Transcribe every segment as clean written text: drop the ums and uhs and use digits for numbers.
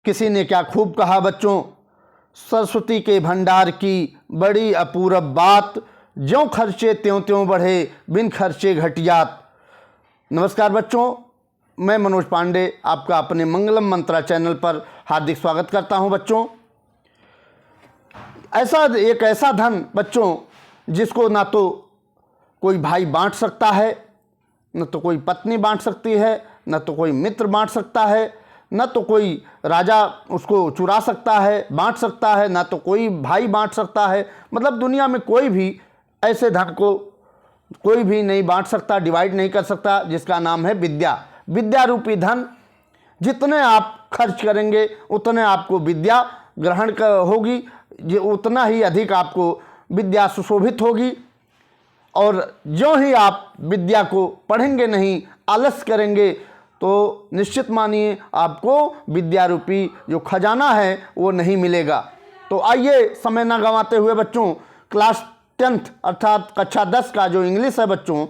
किसी ने क्या खूब कहा बच्चों, सरस्वती के भंडार की बड़ी अपूरब बात, ज्यों खर्चे त्यों त्यों बढ़े, बिन खर्चे घट जात। नमस्कार बच्चों, मैं मनोज पांडे आपका अपने मंगलम मंत्रा चैनल पर हार्दिक स्वागत करता हूं। बच्चों, ऐसा धन बच्चों जिसको ना तो कोई भाई बांट सकता है, न तो कोई पत्नी बांट सकती है, न तो कोई मित्र बांट सकता है, न तो कोई राजा उसको चुरा सकता है, बांट सकता है, ना तो कोई भाई बांट सकता है। मतलब दुनिया में कोई भी ऐसे धन को कोई भी नहीं बांट सकता, डिवाइड नहीं कर सकता, जिसका नाम है विद्या। विद्या रूपी धन जितने आप खर्च करेंगे उतने आपको विद्या ग्रहण होगी, उतना ही अधिक आपको विद्या सुशोभित होगी। और जो ही आप विद्या को पढ़ेंगे नहीं, आलस करेंगे, तो निश्चित मानिए आपको विद्या रूपी जो खजाना है वो नहीं मिलेगा। तो आइए समय ना गंवाते हुए बच्चों, क्लास 10th अर्थात कक्षा 10 का जो इंग्लिश है बच्चों,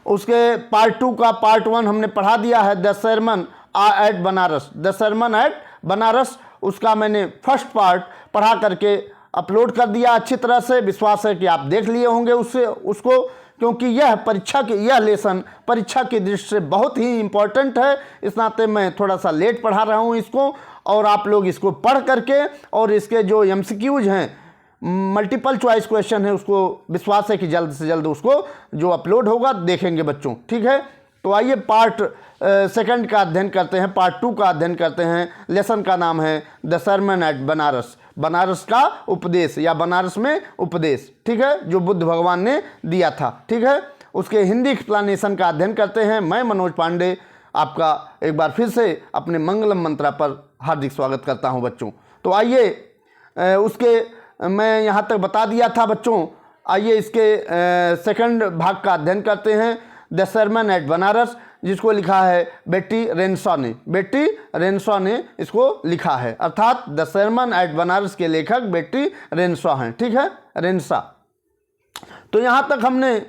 उसके पार्ट 2 का पार्ट 1 हमने पढ़ा दिया है, the sermon at Banaras. The sermon at Banaras, उसका मैंने फर्स्ट पार्ट पढ़ा करके अपलोड कर दिया अच्छी तरह से। विश्वास है कि आप देख लिए होंगे उसको, क्योंकि यह लेसन परीक्षा की दृष्टि से बहुत ही इम्पोर्टेंट है। इस नाते मैं थोड़ा सा लेट पढ़ा रहा हूँ इसको, और आप लोग इसको पढ़ करके और इसके जो MCQs हैं, मल्टीपल चॉइस क्वेश्चन है, उसको विश्वास है कि जल्द से जल्द उसको जो अपलोड होगा देखेंगे बच्चों। ठीक है, तो आइए पार्ट 2 का अध्ययन करते हैं, पार्ट 2 का अध्ययन करते हैं। लेसन का नाम है the sermon at Banaras, Banaras का उपदेश या बनारस में उपदेश। ठीक है, जो बुद्ध भगवान ने दिया था। ठीक है, उसके हिंदी एक्सप्लेनेशन का अध्ययन करते हैं। मैं मनोज पांडे आपका एक बार फिर से अपने मंगलम मंत्रा पर हार्दिक स्वागत करता हूं बच्चों। तो आइए उसके मैं यहाँ तक बता दिया था बच्चों, आइए इसके सेकंड भाग का अध्ययन करते हैं। द सरमन एट बनारस, जिसको लिखा है बेटी रेनशॉ ने। बेटी रेनशॉ ने इसको लिखा है, अर्थात द सरमन एट बनारस के लेखक बेटी रेनशॉ हैं। ठीक है, रेनशॉ। तो यहाँ तक हमने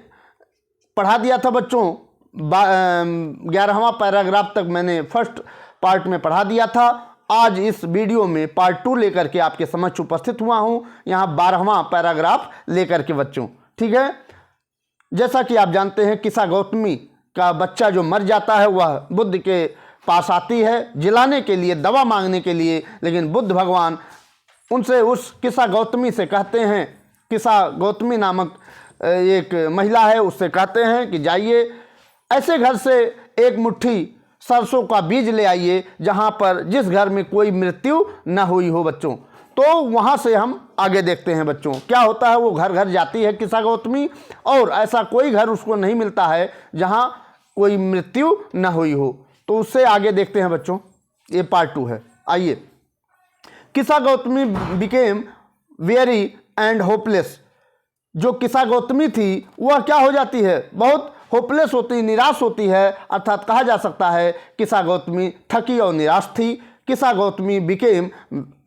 पढ़ा दिया था बच्चों, 11वां पैराग्राफ तक मैंने फर्स्ट पार्ट में पढ़ा दिया था। आज इस वीडियो में पार्ट 2 लेकर के आपके समक्ष उपस्थित हुआ हूँ, यहाँ 12वां पैराग्राफ लेकर के बच्चों। ठीक है, जैसा कि आप जानते हैं, किसा गौतमी का बच्चा जो मर जाता है वह बुद्ध के पास आती है जिलाने के लिए, दवा मांगने के लिए। लेकिन बुद्ध भगवान उनसे, उस किसा गौतमी से कहते हैं, किसा गौतमी नामक एक महिला है, उससे कहते हैं कि जाइए ऐसे घर से एक मुट्ठी सरसों का बीज ले आइए जहाँ पर जिस घर में कोई मृत्यु न हुई हो बच्चों। तो वहाँ से हम आगे देखते हैं बच्चों क्या होता है। वो घर घर जाती है किसा गौतमी, और ऐसा कोई घर उसको नहीं मिलता है जहाँ कोई मृत्यु न हुई हो। तो उससे आगे देखते हैं बच्चों, ये पार्ट 2 है। आइए, किसा Gautami became very and hopeless. जो किसा गौतमी थी वह क्या हो जाती है, बहुत होपलेस होती, निराश होती है। अर्थात कहा जा सकता है किसा गौतमी थकी और निराश थी। किसा Gautami became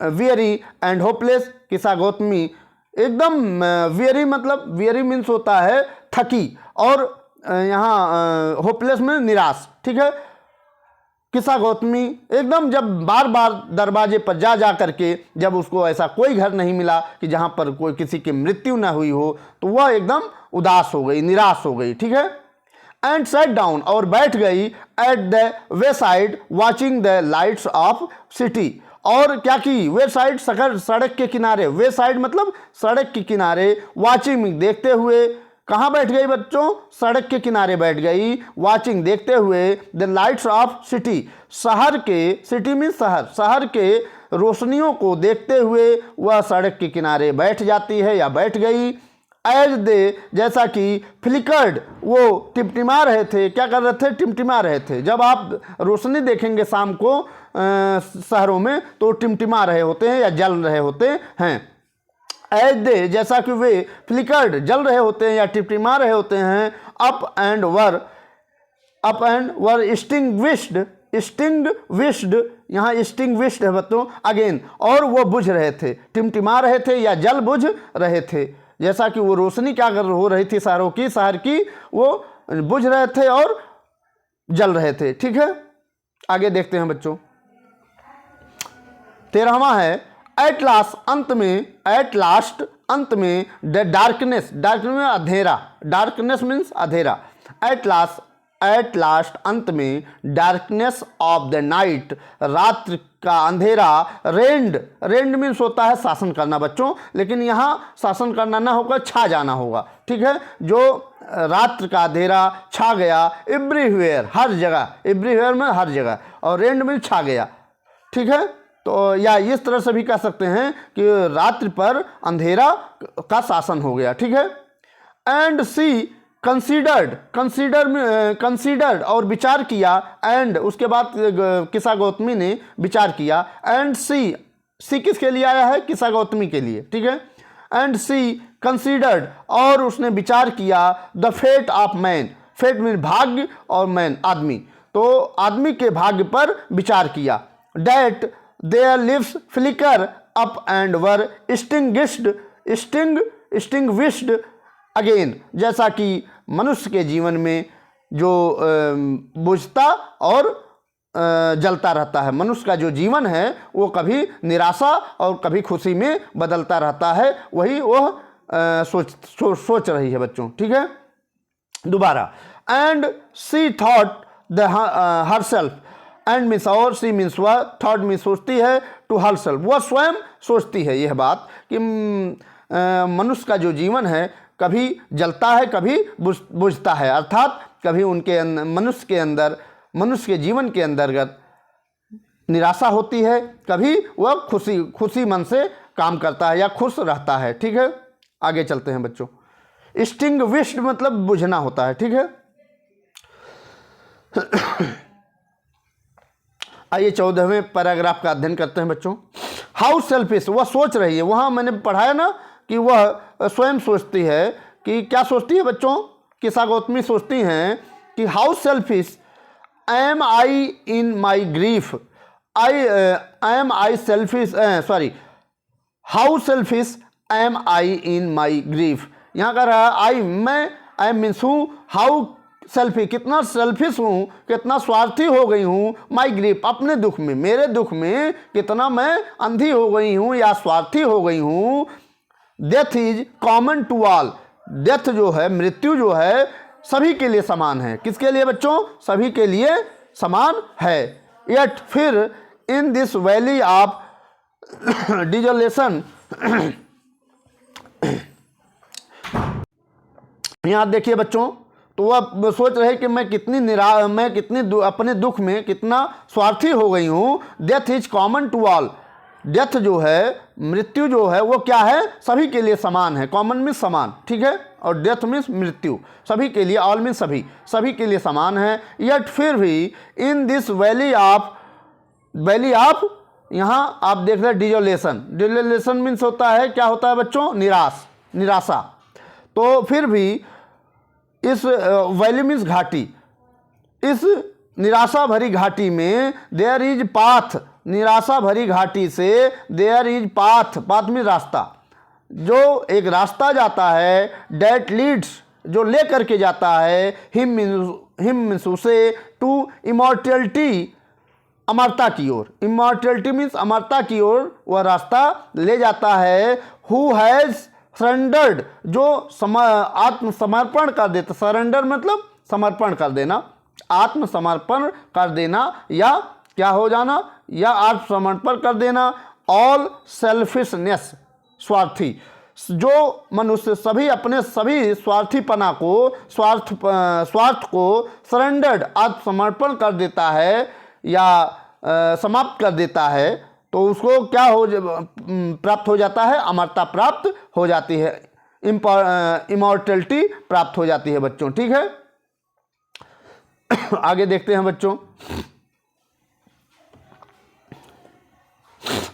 very and hopeless, किसा गौतमी एकदम, वेरी मतलब वेरी मीन्स होता है थकी, और यहाँ होपलेस में निराश। ठीक है, किसा गौतमी एकदम जब बार बार दरवाजे पर जा करके, जब उसको ऐसा कोई घर नहीं मिला कि जहाँ पर कोई किसी की मृत्यु ना हुई हो, तो वह एकदम उदास हो गई, निराश हो गई। ठीक है, एंड सेट डाउन, और बैठ गई at the way side watching the lights off city. और क्या की, वे साइड सड़क के किनारे, वे साइड मतलब सड़क के किनारे, वॉचिंग देखते हुए। कहाँ बैठ गई बच्चों, सड़क के किनारे बैठ गई, वॉचिंग देखते हुए द लाइट्स ऑफ सिटी, शहर के, सिटी में शहर, शहर के रोशनियों को देखते हुए वह सड़क के किनारे बैठ जाती है या बैठ गई। एज दे, जैसा कि फ्लिकर्ड, वो टिमटिमा रहे थे। क्या कर रहे थे, टिमटिमा रहे थे। जब आप रोशनी देखेंगे शाम को शहरों में, तो टिमटिमा रहे होते हैं या जल रहे होते हैं। एज दे, जैसा कि वे फ्लिकर्ड, जल रहे होते हैं या टिमटिमा रहे होते हैं। अप एंड वर एक्सटिंग्विश्ड, यहाँ एक्सटिंग्विश्ड है बच्चों अगेन, और वो बुझ रहे थे, टिमटिमा रहे थे या जल बुझ रहे थे। जैसा कि वो रोशनी क्या हो रही थी शहर की, वो बुझ रहे थे और जल रहे थे। ठीक है, आगे देखते हैं बच्चों। 13वां है एट लास्ट अंत में द डार्कनेस में अंधेरा, डार्कनेस मीन्स अंधेरा, एट लास्ट अंत में डार्कनेस ऑफ द नाइट रात्रि का अंधेरा, रेंड मीन्स होता है शासन करना बच्चों, लेकिन यहाँ शासन करना ना होकर छा जाना होगा, ठीक है। जो रात्रि का अंधेरा छा गया एवरीवेयर, हर जगह, एवरीवेयर में हर जगह, और रेंड में छा गया, ठीक है। तो या इस तरह से भी कह सकते हैं कि रात्रि पर अंधेरा का शासन हो गया, ठीक है। एंड सी कंसीडर्ड और विचार किया, एंड उसके बाद किस्सा गौतमी ने विचार किया, एंड सी किसके लिए आया है, किस्सा गौतमी के लिए, ठीक है। एंड सी कंसीडर्ड और उसने विचार किया the fate of man, fate mean भाग्य और मैन आदमी, तो आदमी के भाग्य पर विचार किया। That their lives flicker up and were extinguished again, जैसा कि मनुष्य के जीवन में जो बुझता और जलता रहता है, मनुष्य का जो जीवन है वो कभी निराशा और कभी खुशी में बदलता रहता है, वही वह सोच रही है बच्चों, ठीक है। दोबारा, and she thought the herself, and means और, सी मीन्स वह, थॉट मीन्स सोचती है, टू हरसेल्फ वह स्वयं सोचती है यह बात कि मनुष्य का जो जीवन है कभी जलता है कभी बुझता है, अर्थात कभी उनके मनुष्य के जीवन के अंतर्गत निराशा होती है, कभी वह खुशी मन से काम करता है या खुश रहता है, ठीक है। आगे चलते हैं बच्चों। एक्सटिंग्विश्ड मतलब बुझना होता है, ठीक है। आइए 14वें पैराग्राफ का अध्ययन करते हैं बच्चों। हाउ सेल्फिश, वह सोच रही है, वहाँ मैंने पढ़ाया ना कि वह स्वयं सोचती है, कि क्या सोचती है बच्चों, किस्सा गौतमी सोचती हैं कि how selfish am I in my grief, how selfish am I in my grief, यहाँ का रहा आई, मैं, आई मीन्स हूँ, हाउ सेल्फी कितना सेल्फिश हूँ, कितना स्वार्थी हो गई हूँ, माई ग्रीफ अपने दुख में, मेरे दुख में कितना मैं अंधी हो गई हूँ या स्वार्थी हो गई हूँ। Death is common to all, death जो है, मृत्यु जो है सभी के लिए समान है, किसके लिए बच्चों, सभी के लिए समान है। येट फिर इन दिस वैली ऑफ डिजोलेशन, यहाँ देखिए बच्चों, तो वह सोच रहे कि मैं कितनी अपने दुख में कितना स्वार्थी हो गई हूँ। Death is common to all, death जो है, मृत्यु जो है वो क्या है, सभी के लिए समान है, कॉमन मीन्स समान, ठीक है, और डेथ मीन्स मृत्यु, सभी के लिए, ऑल मीन्स सभी के लिए समान है। यट फिर भी इन दिस वैली ऑफ, यहाँ आप देख रहे हैं डिजोलेशन मीन्स होता है, क्या होता है बच्चों, निराशा, तो फिर भी इस वैली मीन्स घाटी, इस निराशा भरी घाटी में देयर इज पाथ, निराशा भरी घाटी से देयर इज पाथ मीन्स रास्ता, जो एक रास्ता जाता है, डेट लीड्स जो ले करके जाता है, हिम मीन्स उसे, टू इमॉर्टलिटी अमरता की ओर, इमॉर्टलिटी मीन्स अमरता की ओर वह रास्ता ले जाता है। हु हैज़ सरेंडर्ड जो आत्मसमर्पण कर देता, सरेंडर मतलब समर्पण कर देना, आत्मसमर्पण कर देना या क्या हो जाना, या आत्मसमर्पण कर देना। ऑल सेल्फिशनेस स्वार्थी, जो मनुष्य अपने सभी स्वार्थीपना को, स्वार्थ को सरेंडर्ड आत्मसमर्पण कर देता है या समाप्त कर देता है, तो उसको क्या प्राप्त हो जाता है, अमरता प्राप्त हो जाती है, इमॉर्टलिटी प्राप्त हो जाती है बच्चों, ठीक है। आगे देखते हैं बच्चों,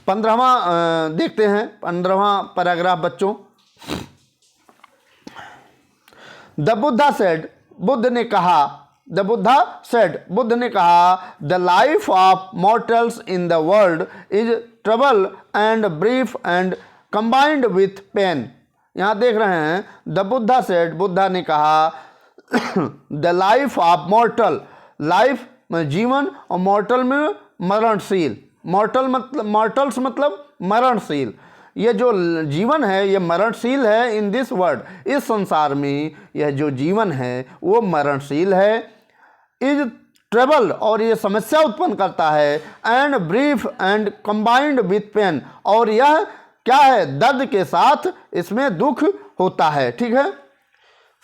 15वां देखते हैं, 15वां पैराग्राफ बच्चों। द बुद्धा सेड, बुद्ध ने कहा, the life of mortals in the world is trouble and brief and combined with pain. यहाँ देख रहे हैं, द बुद्धा सेड, बुद्धा ने कहा, द लाइफ ऑफ मॉर्टल, लाइफ में जीवन, और मॉर्टल में मरणशील, मॉर्टल्स मतलब मरणशील। ये जो जीवन है ये मरणशील है। इन दिस वर्ल्ड, इस संसार में यह जो जीवन है वो मरणशील है। इज ट्रबल, और ये समस्या उत्पन्न करता है। And brief and combined with pain, और यह क्या है, दर्द के साथ इसमें दुख होता है। ठीक है।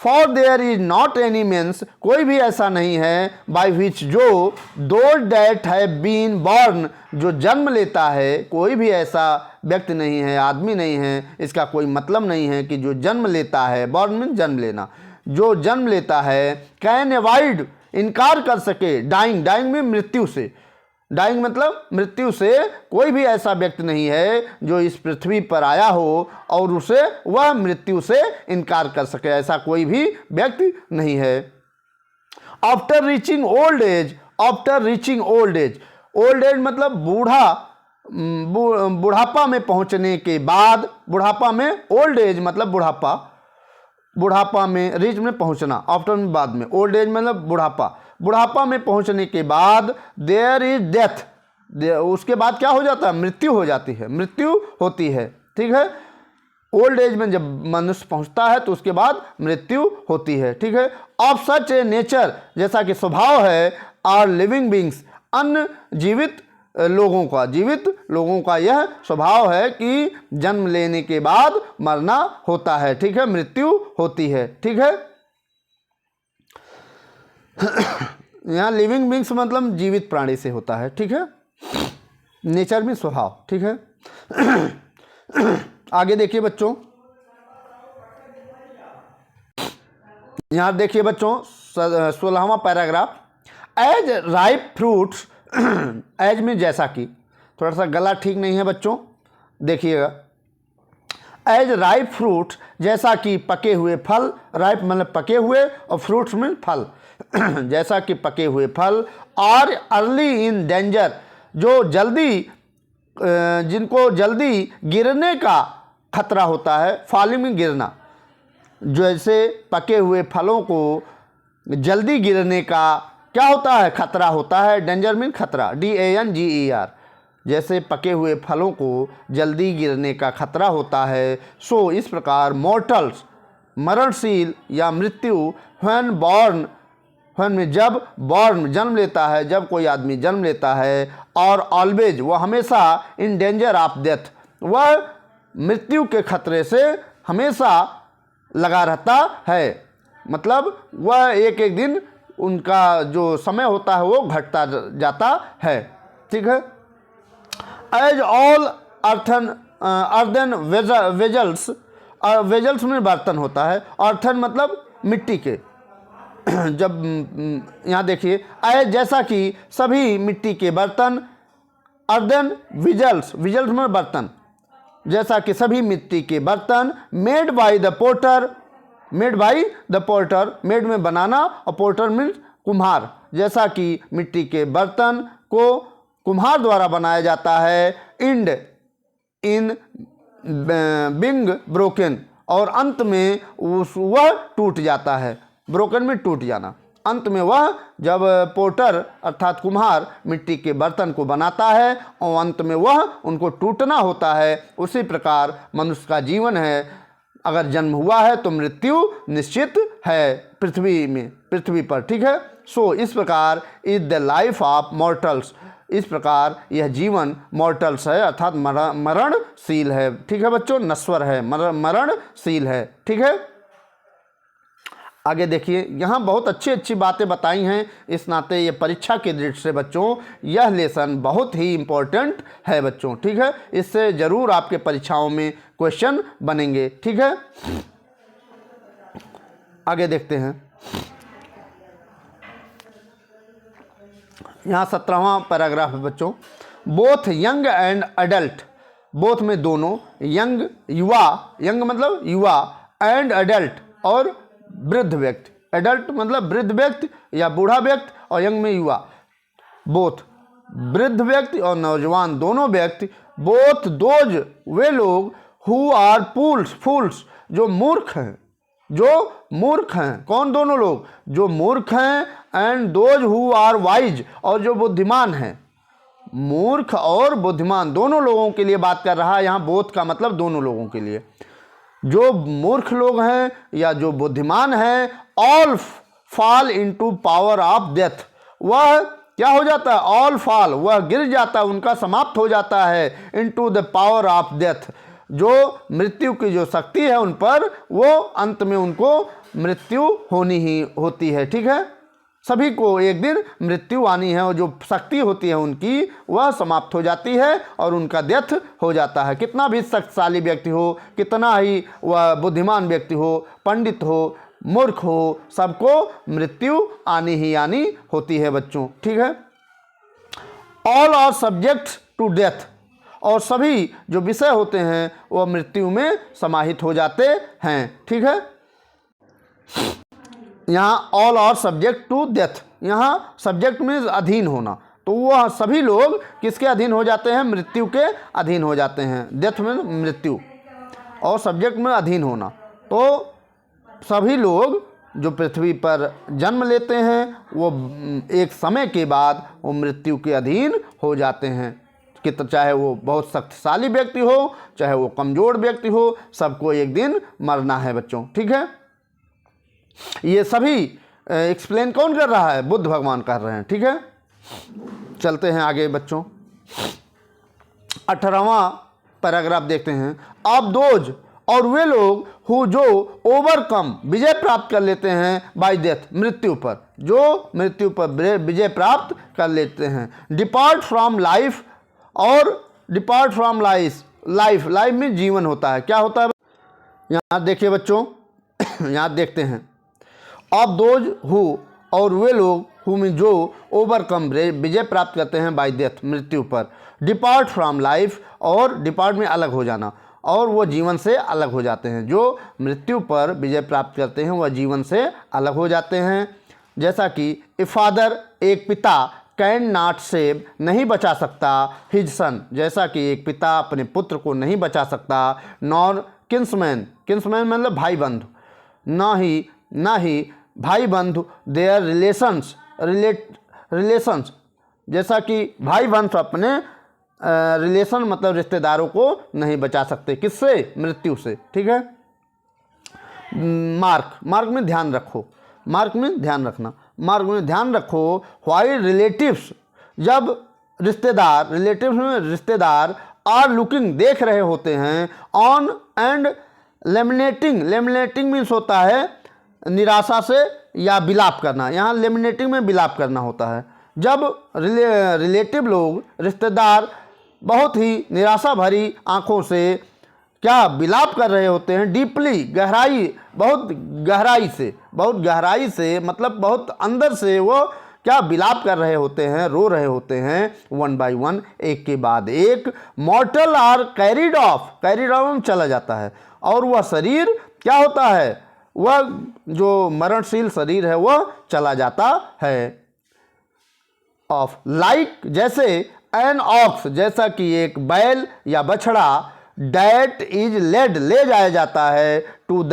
For their is not any means, कोई भी ऐसा नहीं है, बाई विच जो दो डेट है बीन बॉर्न, जो जन्म लेता है, कोई भी ऐसा व्यक्ति नहीं है, आदमी नहीं है, इसका कोई मतलब नहीं है कि जो जन्म लेता है, बॉर्न मीन जन्म लेना, जो जन्म लेता है, कैन अवॉइड, इनकार कर सके, डाइंग, डाइंग में मृत्यु से, डाइंग मतलब मृत्यु से, कोई भी ऐसा व्यक्ति नहीं है जो इस पृथ्वी पर आया हो और उसे वह मृत्यु से इनकार कर सके, ऐसा कोई भी व्यक्ति नहीं है। After reaching old age, after reaching old age, old age मतलब बुढ़ापा में पहुंचने के बाद, बुढ़ापा में, ओल्ड एज मतलब बुढ़ापा, बुढ़ापा में, रीच में पहुंचना, आफ्टर में बाद में, ओल्ड एज मतलब बुढ़ापा, बुढ़ापा में पहुंचने के बाद देयर इज डेथ, उसके बाद क्या हो जाता है, मृत्यु हो जाती है, मृत्यु होती है। ठीक है। ओल्ड एज में जब मनुष्य पहुंचता है तो उसके बाद मृत्यु होती है। ठीक है। ऑफ सच ए नेचर, जैसा कि स्वभाव है, आर लिविंग बींग्स, अन्य जीवित लोगों का, जीवित लोगों का यह स्वभाव है कि जन्म लेने के बाद मरना होता है। ठीक है। मृत्यु होती है। ठीक है। यहाँ लिविंग बींग्स मतलब जीवित प्राणी से होता है। ठीक है। नेचर में स्वभाव। ठीक है। आगे देखिए बच्चों, यहाँ देखिए बच्चों 16वां paragraph, as ripe fruits, as में जैसा कि, थोड़ा सा गला ठीक नहीं है बच्चों, देखिएगा, एज राइप फ्रूट्स, जैसा कि पके हुए फल, राइप मतलब पके हुए और फ्रूट्स में फल, जैसा कि पके हुए फल, और अर्ली इन डेंजर, जो जल्दी, जिनको जल्दी गिरने का खतरा होता है, फालिंग में गिरना, जैसे पके हुए फलों को जल्दी गिरने का क्या होता है, खतरा होता है। डेंजर मीन खतरा, DANGER, जैसे पके हुए फलों को जल्दी गिरने का खतरा होता है। सो इस प्रकार मॉर्टल्स, मरणशील या मृत्यु, व्हेन बॉर्न, व्हेन में जब, बॉर्न जन्म लेता है, जब कोई आदमी जन्म लेता है, और ऑलवेज वह हमेशा, इन डेंजर ऑफ डेथ, वह मृत्यु के खतरे से हमेशा लगा रहता है, मतलब वह एक एक दिन उनका जो समय होता है वो घटता जाता है। ठीक है। As all earthen vessels, vessels में बर्तन होता है, अर्थन मतलब मिट्टी के, जब यहाँ देखिए, एज जैसा कि सभी मिट्टी के बर्तन, अर्दन विजल्स, विजल्स में बर्तन, जैसा कि सभी मिट्टी के बर्तन, made by the potter, made by the porter, made में बनाना और पोर्टर में कुम्हार, जैसा कि मिट्टी के बर्तन को कुम्हार द्वारा बनाया जाता है। इंड इन बिंग ब्रोकन, और अंत में वह टूट जाता है, ब्रोकन में टूट जाना, अंत में वह जब पोर्टर अर्थात कुम्हार मिट्टी के बर्तन को बनाता है और अंत में वह उनको टूटना होता है, उसी प्रकार मनुष्य का जीवन है। अगर जन्म हुआ है तो मृत्यु निश्चित है पृथ्वी में, पृथ्वी पर। ठीक है। सो इस प्रकार is the life of mortals, इस प्रकार यह जीवन मॉर्टल्स है, अर्थात मरणशील है। ठीक है बच्चों, नश्वर है, मरणशील है। ठीक है। आगे देखिए, यहाँ बहुत अच्छी अच्छी बातें बताई हैं, इस नाते ये परीक्षा के दृष्टि से बच्चों यह लेसन बहुत ही इम्पोर्टेंट है बच्चों। ठीक है। इससे ज़रूर आपके परीक्षाओं में क्वेश्चन बनेंगे। ठीक है। आगे देखते हैं, यहाँ 17वां पैराग्राफ है बच्चों, both young and adult, both में दोनों, यंग युवा, यंग मतलब युवा, एंड अडल्ट और वृद्ध व्यक्ति, एडल्ट मतलब वृद्ध व्यक्ति या बूढ़ा व्यक्ति, और यंग में युवा, बोथ वृद्ध व्यक्ति और नौजवान दोनों व्यक्ति, बोथ दोज वे लोग, हु आर फूल्स जो मूर्ख हैं, जो मूर्ख हैं, कौन दोनों लोग, जो मूर्ख हैं, and those who are wise और जो बुद्धिमान हैं, मूर्ख और बुद्धिमान दोनों लोगों के लिए बात कर रहा है। यहाँ बोथ का मतलब दोनों लोगों के लिए। जो मूर्ख लोग हैं या जो बुद्धिमान हैं, all fall into power of death, वह क्या हो जाता है, ऑल फॉल, वह गिर जाता है, उनका समाप्त हो जाता है, into the power of death, जो मृत्यु की जो शक्ति है उन पर, वो अंत में उनको मृत्यु होनी ही होती है। ठीक है, सभी को एक दिन मृत्यु आनी है और जो शक्ति होती है उनकी वह समाप्त हो जाती है और उनका डेथ हो जाता है। कितना भी शक्तिशाली व्यक्ति हो, कितना ही वह बुद्धिमान व्यक्ति हो, पंडित हो, मूर्ख हो, सबको मृत्यु आनी ही आनी होती है बच्चों। ठीक है, all are subject to death, और सभी जो विषय होते हैं वह मृत्यु में समाहित हो जाते हैं। ठीक है, यहाँ all are subject to death, यहाँ सब्जेक्ट में अधीन होना, तो वह सभी लोग किसके अधीन हो जाते हैं, मृत्यु के अधीन हो जाते हैं। डेथ में मृत्यु और सब्जेक्ट में अधीन होना, तो सभी लोग जो पृथ्वी पर जन्म लेते हैं वो एक समय के बाद वो मृत्यु के अधीन हो जाते हैं। कि चाहे वो बहुत शक्तिशाली व्यक्ति हो, चाहे वो कमज़ोर व्यक्ति हो, सबको एक दिन मरना है बच्चों। ठीक है, ये सभी एक्सप्लेन कौन कर रहा है, बुद्ध भगवान कर रहे हैं। ठीक है, चलते हैं आगे बच्चों। 18वां पैराग्राफ देखते हैं। ऑफ दोज, और वे लोग हु जो ओवरकम, विजय प्राप्त कर लेते हैं, बाय डेथ, मृत्यु पर, जो मृत्यु पर विजय प्राप्त कर लेते हैं। डिपार्ट फ्रॉम लाइफ, और डिपार्ट फ्रॉम लाइफ, लाइफ में जीवन होता है। क्या होता है यहाँ देखिए बच्चों, यहाँ देखते हैं। ऑफ दोज हु, और वे लोग हु में जो ओवरकम, विजय प्राप्त करते हैं, बाय डेथ, मृत्यु पर। डिपार्ट फ्रॉम लाइफ, और डिपार्ट में अलग हो जाना, और वो जीवन से अलग हो जाते हैं। जो मृत्यु पर विजय प्राप्त करते हैं वह जीवन से अलग हो जाते हैं। जैसा कि ए फादर, एक पिता, कैन नॉट सेव, नहीं बचा सकता, हिज सन, जैसा कि एक पिता अपने पुत्र को नहीं बचा सकता। नॉर किन्समैन, किन्समैन मतलब भाई बंधु, ना ही भाई बंधु, देयर रिलेशंस, रिलेशंस, जैसा कि भाई बंधु अपने रिलेशन मतलब रिश्तेदारों को नहीं बचा सकते, किससे, मृत्यु से। ठीक है, मार्क में ध्यान रखो, मार्क में ध्यान रखना, मार्क में ध्यान रखो। व्हाइल रिलेटिव्स, जब रिश्तेदार, रिलेटिव्स में रिश्तेदार, आर लुकिंग, देख रहे होते हैं, on and laminating, laminating means होता है निराशा से या विलाप करना, यहाँ लेमिनेटिंग में विलाप करना होता है। जब रिलेटिव लोग, रिश्तेदार बहुत ही निराशा भरी आंखों से क्या विलाप कर रहे होते हैं, डीपली, गहराई, बहुत गहराई से मतलब बहुत अंदर से वो क्या विलाप कर रहे होते हैं, रो रहे होते हैं, वन बाय वन, एक के बाद एक। Mortal are carried off, carried off चला जाता है, और वह शरीर क्या होता है, वह जो मरणशील शरीर है वह चला जाता है। ऑफ, लाइक, जैसे, एन ऑक्स, जैसा कि एक बैल या बछड़ा, डैट इज लेड, ले जाया जाता है, टू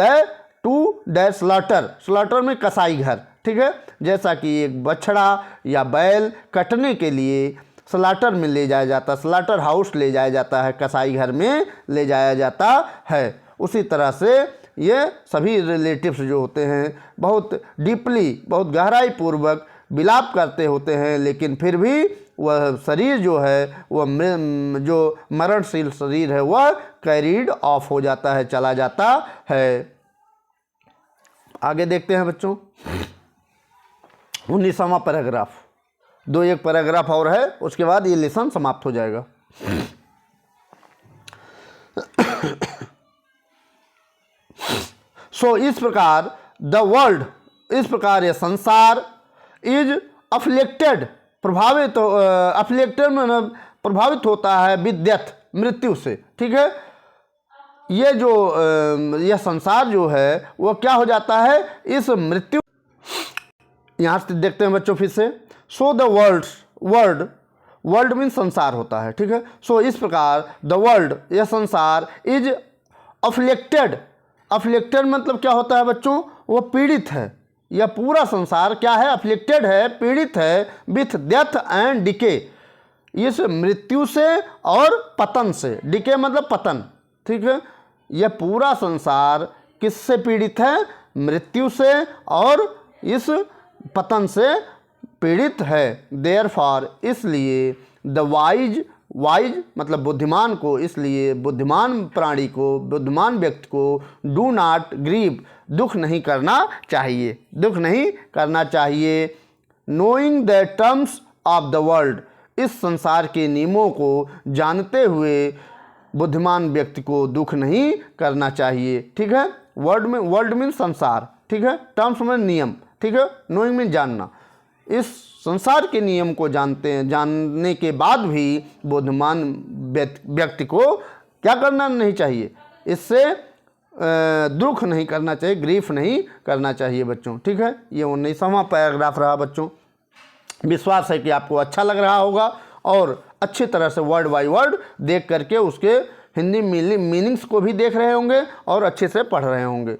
द स्लॉटर, स्लॉटर में कसाई घर। ठीक है, जैसा कि एक बछड़ा या बैल कटने के लिए स्लॉटर में ले जाया जाता, स्लॉटर हाउस ले जाया जाता है, कसाई घर में ले जाया जाता है। उसी तरह से ये सभी रिलेटिव्स जो होते हैं बहुत डीपली, बहुत गहराई पूर्वक विलाप करते होते हैं, लेकिन फिर भी वह शरीर जो है, वह जो मरणशील शरीर है वह कैरीड ऑफ हो जाता है, चला जाता है। आगे देखते हैं बच्चों 19वां पैराग्राफ, एक पैराग्राफ और है, उसके बाद ये लेसन समाप्त हो जाएगा। सो इस प्रकार द वर्ल्ड, इस प्रकार यह संसार, इज अफ्लिक्टेड, प्रभावित, अफ्लिक्टेड मतलब प्रभावित होता है, विद डेथ, मृत्यु से। ठीक है, ये जो यह संसार जो है वो क्या हो जाता है, इस मृत्यु, यहाँ से देखते हैं बच्चों फिर से। सो द वर्ल्ड मीन संसार होता है। ठीक है, सो इस प्रकार द वर्ल्ड, यह संसार, इज अफ्लिक्टेड, अफ्लिक्टेड मतलब क्या होता है बच्चों, वो पीड़ित है। यह पूरा संसार क्या है, अफ्लिक्टेड है, पीड़ित है, विथ डेथ एंड डिके, इस मृत्यु से और पतन से, डिके मतलब पतन, ठीक है। यह पूरा संसार किससे पीड़ित है? मृत्यु से और इस पतन से पीड़ित है। देयरफॉर, इसलिए द वाइज, वाइज मतलब बुद्धिमान को, इसलिए बुद्धिमान प्राणी को, बुद्धिमान व्यक्ति को डू नॉट ग्रीव, दुख नहीं करना चाहिए, दुख नहीं करना चाहिए। Knowing the terms of the world, इस संसार के नियमों को जानते हुए बुद्धिमान व्यक्ति को दुख नहीं करना चाहिए, ठीक है। वर्ल्ड मीन संसार, ठीक है। टर्म्स में नियम, ठीक है। नोइंग मीन जानना। इस संसार के नियम को जानने के बाद भी बुद्धिमान व्यक्ति को क्या करना नहीं चाहिए? इससे दुख नहीं करना चाहिए, ग्रीफ नहीं करना चाहिए बच्चों, ठीक है। ये 19वां पैराग्राफ रहा बच्चों। विश्वास है कि आपको अच्छा लग रहा होगा और अच्छी तरह से वर्ड बाय वर्ड देख करके उसके हिंदी मीनिंग्स को भी देख रहे होंगे और अच्छे से पढ़ रहे होंगे।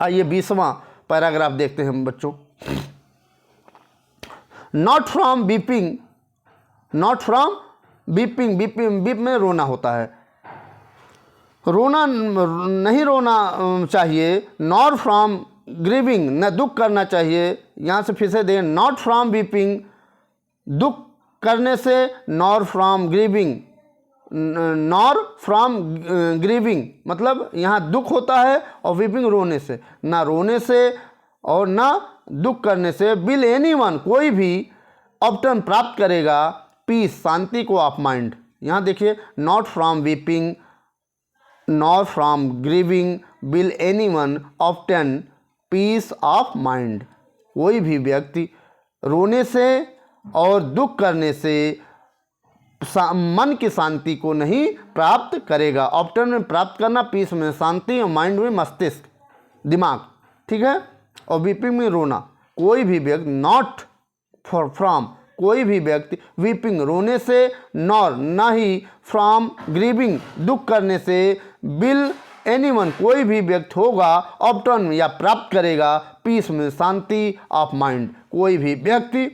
आइए 20वां पैराग्राफ देखते हैं बच्चों। Not from weeping, not from weeping, weep में रोना होता है, रोना नहीं रोना चाहिए। नॉट फ्रॉम ग्रीविंग, न दुख करना चाहिए। यहाँ से फिर से दें, नॉट फ्रॉम वीपिंग, दुख करने से, nor from grieving, nor from grieving मतलब यहाँ दुख होता है और वीपिंग रोने से, ना रोने से और ना दुख करने से। विल एनीवन, कोई भी ऑप्टन प्राप्त करेगा, पीस शांति को ऑफ माइंड। यहाँ देखिए, not from weeping nor from grieving will anyone obtain peace of mind, कोई भी व्यक्ति रोने से और दुख करने से मन की शांति को नहीं प्राप्त करेगा। ऑप्टन में प्राप्त करना, पीस में शांति और माइंड में मस्तिष्क, दिमाग, ठीक है। और वीपिंग में रोना, कोई भी व्यक्ति, नॉट फ्रॉम कोई भी व्यक्ति, वीपिंग रोने से, नॉर ना ही, फ्रॉम ग्रीविंग दुख करने से, विल एनीवन कोई भी व्यक्ति होगा, ऑप्टन या प्राप्त करेगा, पीस में शांति ऑफ माइंड कोई भी व्यक्ति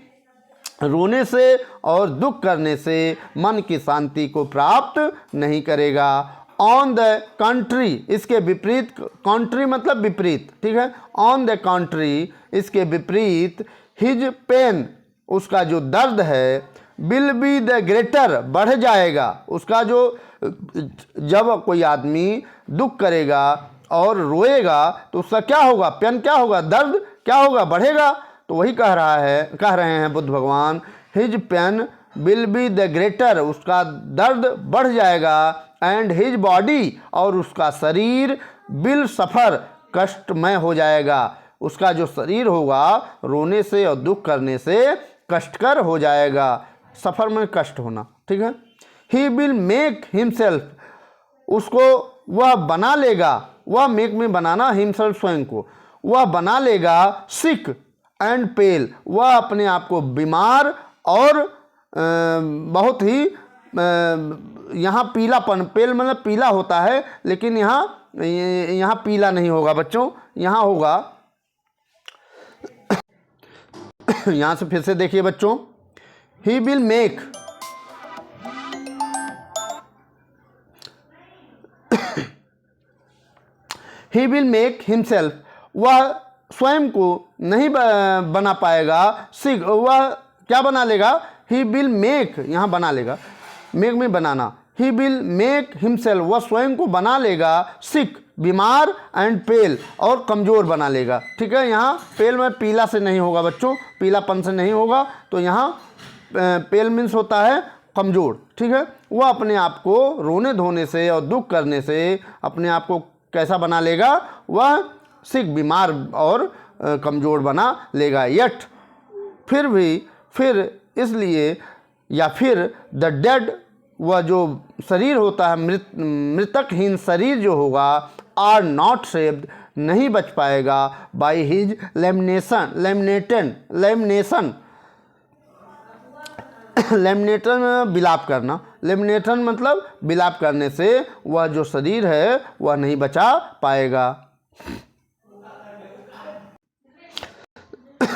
रोने से और दुख करने से मन की शांति को प्राप्त नहीं करेगा। ऑन द कंट्री, इसके विपरीत, कंट्री मतलब विपरीत, ठीक है। ऑन द कंट्री, इसके विपरीत, हिज पेन, उसका जो दर्द है, विल बी द ग्रेटर, बढ़ जाएगा। उसका जो, जब कोई आदमी दुख करेगा और रोएगा तो उसका क्या होगा? पेन क्या होगा? दर्द क्या होगा? बढ़ेगा। तो वही कह रहे हैं Buddha Bhagwan, his pain will be the greater, उसका दर्द बढ़ जाएगा, एंड हिज बॉडी, और उसका शरीर, विल सफ़र, कष्टमय हो जाएगा। उसका जो शरीर होगा रोने से और दुख करने से कष्टकर हो जाएगा। सफ़र में कष्ट होना, ठीक है। ही विल मेक हिमसेल्फ, उसको वह बना लेगा, वह मेक में बनाना, हिमसेल्फ स्वयं को, वह बना लेगा, सिक एंड पेल, वह अपने आप को बीमार और बहुत ही यहाँ पीलापन, पेल मतलब पीला होता है, लेकिन यहाँ पीला नहीं होगा बच्चों, यहाँ होगा यहाँ से फिर से देखिए बच्चों, he will make, he will make himself, वह स्वयं को नहीं बना पाएगा, सिक, वह क्या बना लेगा? ही विल मेक, यहाँ बना लेगा, मेक में बनाना, ही विल मेक हिमसेल्फ, वह स्वयं को बना लेगा, सिक बीमार, एंड पेल और कमज़ोर बना लेगा, ठीक है। यहाँ पेल में पीला से नहीं होगा बच्चों, पीलापन से नहीं होगा, तो यहाँ पेल मीन्स होता है कमज़ोर, ठीक है। वह अपने आप को रोने धोने से और दुख करने से अपने आप को कैसा बना लेगा? वह सिक बीमार और कमज़ोर बना लेगा। यट, फिर इसलिए, या फिर द डेड, वह जो शरीर होता है, मृतकहीन शरीर जो होगा, आर नॉट सेव्ड, नहीं बच पाएगा, बाय हिज लैमिनेशन, लैमिनेशन में विलाप करना, लैमिनेशन मतलब विलाप करने से वह जो शरीर है वह नहीं बचा पाएगा।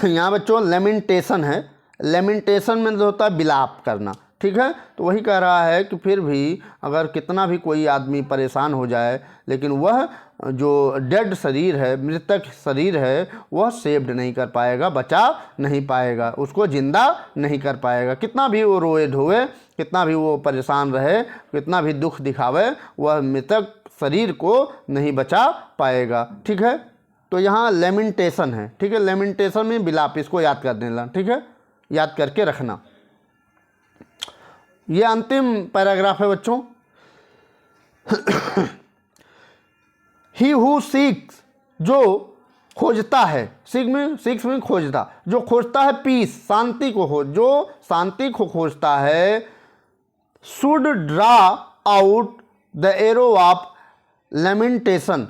यहाँ बच्चों लेमेंटेशन है, लेमेंटेशन में जो होता है विलाप करना, ठीक है। तो वही कह रहा है कि फिर भी अगर कितना भी कोई आदमी परेशान हो जाए, लेकिन वह जो डेड शरीर है, मृतक शरीर है, वह सेव्ड नहीं कर पाएगा, बचा नहीं पाएगा, उसको जिंदा नहीं कर पाएगा। कितना भी वो रोए धोए, कितना भी वो परेशान रहे, कितना भी दुख दिखावे, वह मृतक शरीर को नहीं बचा पाएगा, ठीक है। तो यहाँ लेमेंटेशन है, ठीक है। लेमेंटेशन में विलाप, इसको याद कर देना, ठीक है, याद करके रखना। ये अंतिम पैराग्राफ है बच्चों। ही हु सीक्स, जो खोजता है, सीक्स में खोजता, जो खोजता है पीस, शांति को जो शांति को खोजता है, should draw out the arrow of lamentation.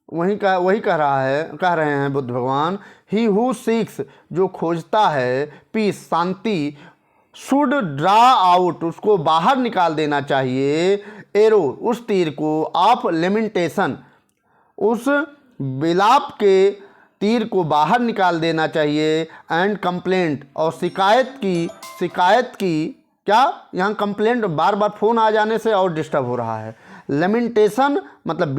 वही कह रहे हैं बुद्ध भगवान, ही हु सीक्स, जो खोजता है पीस, शांति, शुड ड्रा आउट, उसको बाहर निकाल देना चाहिए, एरो, उस तीर को, ऑफ लेमेंटेशन, उस विलाप के तीर को बाहर निकाल देना चाहिए, एंड कंप्लेंट, और शिकायत की क्या, यहाँ कंप्लेंट, बार बार फ़ोन आ जाने से और डिस्टर्ब हो रहा है। लेमेंटेशन मतलब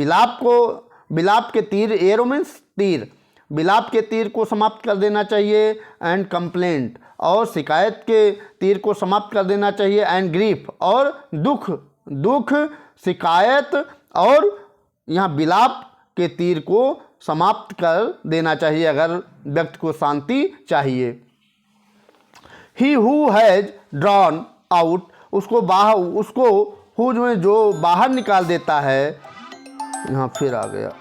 विलाप के तीर, एरो मीन्स तीर, विलाप के तीर को समाप्त कर देना चाहिए, एंड कंप्लेंट, और शिकायत के तीर को समाप्त कर देना चाहिए, एंड ग्रीफ, और दुख, शिकायत और यहाँ विलाप के तीर को समाप्त कर देना चाहिए अगर व्यक्ति को शांति चाहिए। He who has drawn out, उसको हु में जो बाहर निकाल देता है, यहाँ फिर आ गया,